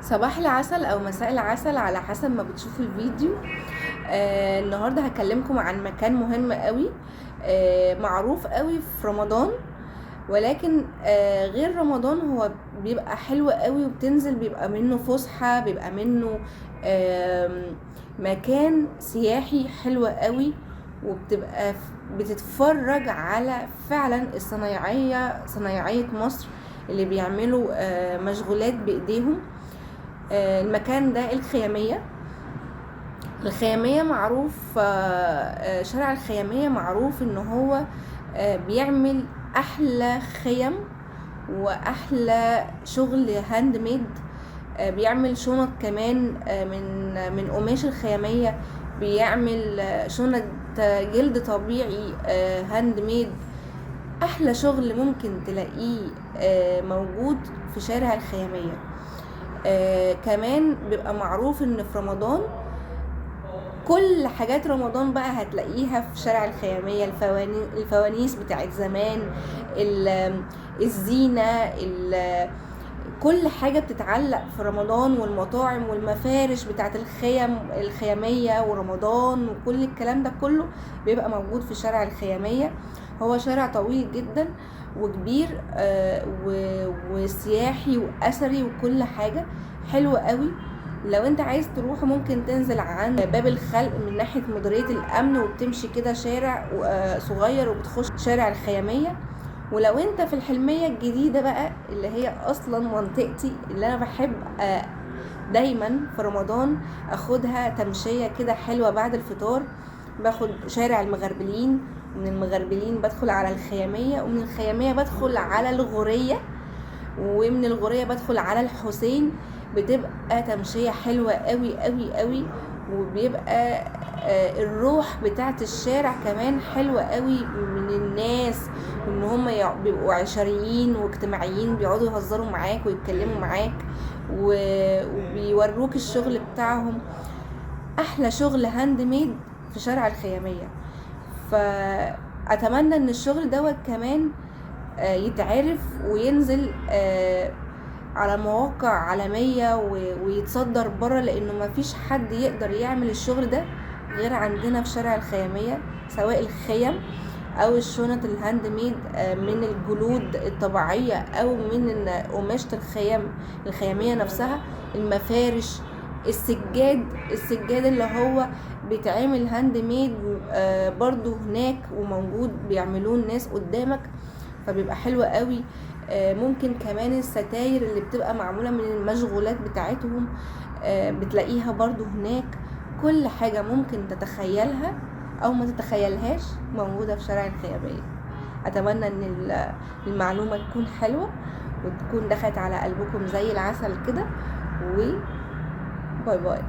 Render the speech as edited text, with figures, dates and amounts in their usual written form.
صباح العسل او مساء العسل على حسب ما بتشوفوا الفيديو. النهارده هكلمكم عن مكان مهم قوي، معروف قوي في رمضان. ولكن غير رمضان هو بيبقى حلو قوي، وبتنزل بيبقى منه فسحة، بيبقى منه مكان سياحي حلو قوي، وبتبقى بتتفرج على فعلا صنايعية مصر اللي بيعملوا مشغولات بايديهم. المكان ده الخيامية معروف. شارع الخيامية معروف ان هو بيعمل احلى خيم واحلى شغل هاند ميد. بيعمل شنط كمان من قماش الخيامية، بيعمل شنط جلد طبيعي هاند ميد. احلى شغل ممكن تلاقيه موجود في شارع الخيامية. كمان بيبقى معروف ان في رمضان كل حاجات رمضان بقى هتلاقيها في شارع الخيامية. الفوانيس بتاعت زمان، الزينة، كل حاجة بتتعلق في رمضان، والمطاعم والمفارش بتاعت الخيامية ورمضان، وكل الكلام ده كله بيبقى موجود في شارع الخيامية. هو شارع طويل جدا وكبير وسياحي وأثري وكل حاجة حلوة قوي. لو انت عايز تروح ممكن تنزل عند باب الخلق من ناحية مديرية الأمن، وبتمشي كده شارع صغير وبتخش شارع الخيامية. ولو انت في الحلمية الجديدة بقى اللي هي اصلا منطقتي، اللي انا بحب دايما في رمضان اخدها تمشية كده حلوة بعد الفطار، باخد شارع المغربلين، ومن المغربلين بدخل على الخيامية، ومن الخيامية بدخل على الغورية، ومن الغورية بدخل على الحسين. بتبقى تمشية حلوة قوي قوي قوي، وبيبقى الروح بتاعت الشارع كمان حلوة قوي من الناس، وان هم بيبقوا عشريين واجتماعيين، بيقعدوا يهزروا معاك ويتكلموا معاك وبيوروك الشغل بتاعهم. احلى شغل هاند ميد في شارع الخيامية. فأتمنى ان الشغل دوت كمان يتعرف وينزل على مواقع عالمية ويتصدر بره، لانه مفيش حد يقدر يعمل الشغل ده غير عندنا في شارع الخيامية، سواء الخيم او الشنط الهاند ميد من الجلود الطبيعية او من قماشة الخيامية نفسها، المفارش، السجاد اللي هو بيتعمل هاند ميد برضو هناك وموجود، بيعملوه الناس قدامك، فبيبقى حلو قوي. ممكن كمان الستاير اللي بتبقى معمولة من المشغولات بتاعتهم بتلاقيها برضو هناك. كل حاجة ممكن تتخيلها او ما تتخيلهاش موجودة في شارع الخيامية. اتمنى ان المعلومة تكون حلوة وتكون دخلت على قلبكم زي العسل كده، وباي باي.